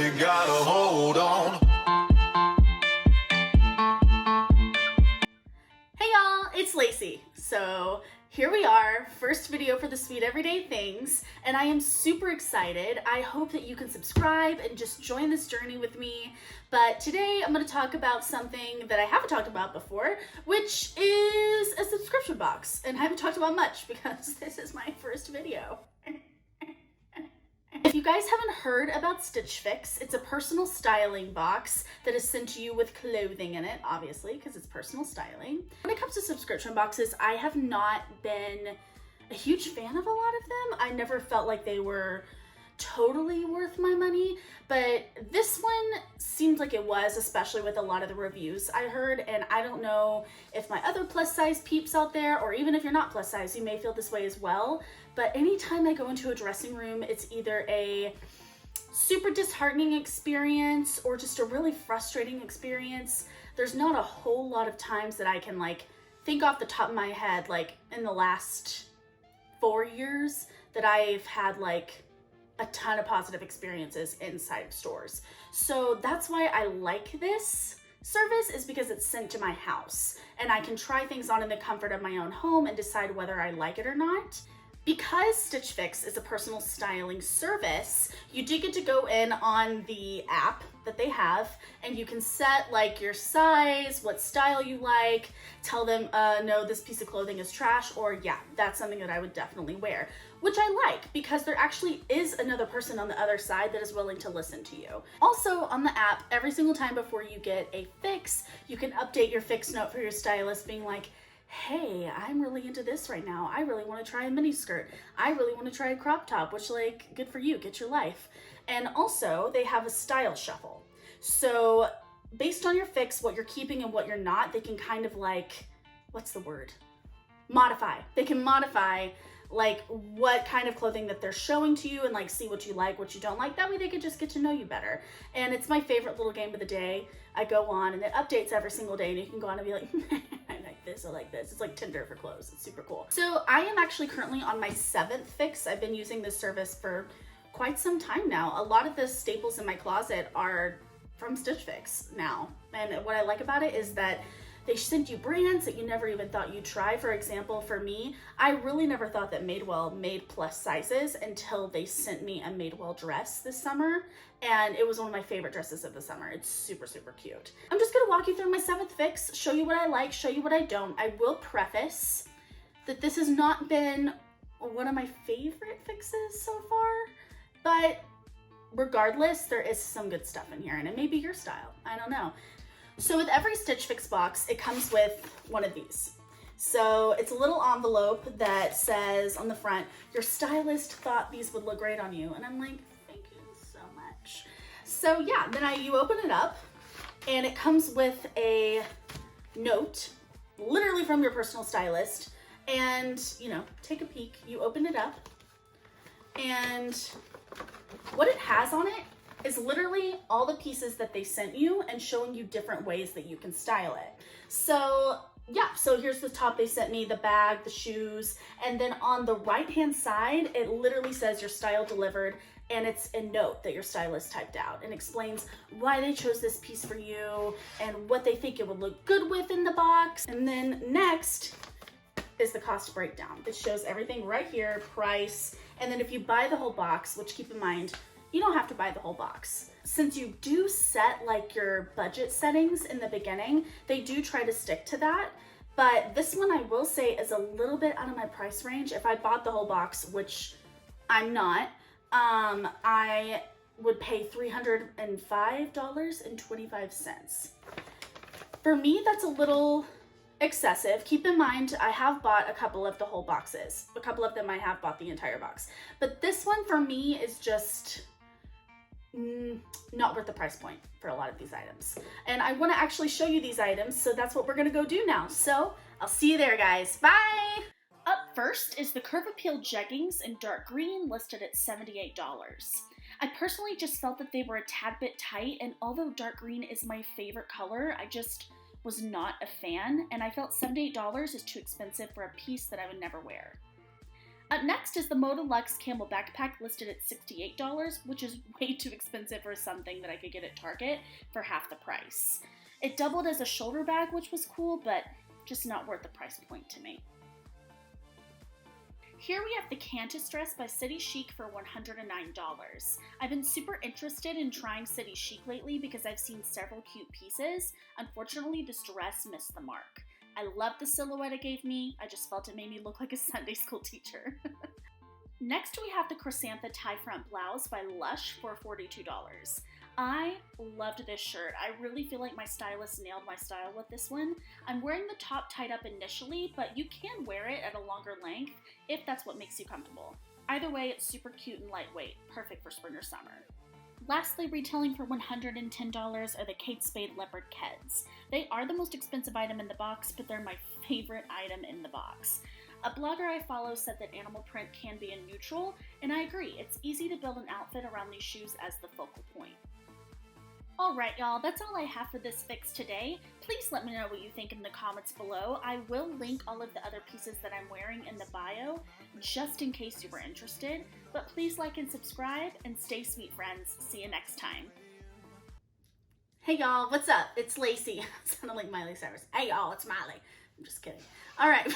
you gotta hold on. Hey y'all, it's Lacey. So here we are, first video for the Sweet Everyday Things, and I am super excited. I hope that you can subscribe and just join this journey with me. But today I'm going to talk about something that I haven't talked about before, which is a subscription box. And I haven't talked about much because this is my first video. If you guys haven't heard about Stitchfix, it's a personal styling box that is sent to you with clothing in it, obviously, because it's personal styling. When it comes to subscription boxes, I have not been a huge fan of a lot of them. I never felt like they were totally worth my money, but this one seemed like it was, especially with a lot of the reviews I heard. And I don't know if my other plus size peeps out there, or even if you're not plus size, you may feel this way as well. But anytime I go into a dressing room, it's either a super disheartening experience or just a really frustrating experience. There's not a whole lot of times that I can like think off the top of my head, like in the last 4 years, that I've had like a ton of positive experiences inside of stores. So that's why I like this service, is because it's sent to my house and I can try things on in the comfort of my own home and decide whether I like it or not. Because Stitch Fix is a personal styling service, you do get to go in on the app that they have and you can set like your size, what style you like, tell them, no, this piece of clothing is trash, or yeah, that's something that I would definitely wear, which I like because there actually is another person on the other side that is willing to listen to you. Also on the app, every single time before you get a fix, you can update your fix note for your stylist being like, hey, I'm really into this right now. I really want to try a mini skirt. I really want to try a crop top, which like, good for you, get your life. And also they have a style shuffle. So based on your fix, what you're keeping and what you're not, they can kind of like, what's the word? Modify. They can modify like what kind of clothing that they're showing to you and like see what you like, what you don't like. That way they could just get to know you better. And it's my favorite little game of the day. I go on and it updates every single day and you can go on and be like, I like this, I like this. It's like Tinder for clothes. It's super cool. So I am actually currently on my 7th fix. I've been using this service for quite some time now. A lot of the staples in my closet are from Stitch Fix now. And what I like about it is that they send you brands that you never even thought you'd try. For example, for me, I really never thought that Madewell made plus sizes until they sent me a Madewell dress this summer. And it was one of my favorite dresses of the summer. It's super, super cute. I'm just gonna walk you through my 7th fix, show you what I like, show you what I don't. I will preface that this has not been one of my favorite fixes so far, but regardless, there is some good stuff in here and it may be your style, I don't know. So with every Stitch Fix box, it comes with one of these. So it's a little envelope that says on the front, your stylist thought these would look great on you. And I'm like, thank you so much. So yeah, then you open it up and it comes with a note, literally from your personal stylist. And you know, take a peek, you open it up and what it has on it is literally all the pieces that they sent you and showing you different ways that you can style it. So yeah, so here's the top they sent me, the bag, the shoes, and then on the right hand side, it literally says your style delivered, and it's a note that your stylist typed out and explains why they chose this piece for you and what they think it would look good with in the box. And then next is the cost breakdown. It shows everything right here, price, and then if you buy the whole box, which keep in mind, you don't have to buy the whole box. Since you do set like your budget settings in the beginning, they do try to stick to that. But this one I will say is a little bit out of my price range. If I bought the whole box, which I'm not, I would pay $305.25. For me, that's a little excessive. Keep in mind, I have bought a couple of the whole boxes. A couple of them I have bought the entire box. But this one for me is just not worth the price point for a lot of these items. And I want to actually show you these items, so that's what we're going to go do now. So I'll see you there, guys. Bye! Up first is the Curve Appeal jeggings in dark green, listed at $78. I personally just felt that they were a tad bit tight, and although dark green is my favorite color, I just was not a fan, and I felt $78 is too expensive for a piece that I would never wear. Up next is the Moda Luxe Camel Backpack listed at $68, which is way too expensive for something that I could get at Target for half the price. It doubled as a shoulder bag, which was cool, but just not worth the price point to me. Here we have the Cantus dress by City Chic for $109. I've been super interested in trying City Chic lately because I've seen several cute pieces. Unfortunately, this dress missed the mark. I love the silhouette it gave me, I just felt it made me look like a Sunday school teacher. Next we have the Chrysanthemum tie front blouse by Lush for $42. I loved this shirt. I really feel like my stylist nailed my style with this one. I'm wearing the top tied up initially, but you can wear it at a longer length if that's what makes you comfortable. Either way, it's super cute and lightweight, perfect for spring or summer. Lastly, retailing for $110 are the Kate Spade Leopard Keds. They are the most expensive item in the box, but they're my favorite item in the box. A blogger I follow said that animal print can be a neutral, and I agree. It's easy to build an outfit around these shoes as the focal point. Alright y'all, that's all I have for this fix today. Please let me know what you think in the comments below. I will link all of the other pieces that I'm wearing in the bio, just in case you were interested. But please like and subscribe, and stay sweet, friends. See you next time. Hey y'all, what's up? It's Lacey. Sounded like Miley Cyrus. Hey y'all, it's Miley. I'm just kidding. Alright,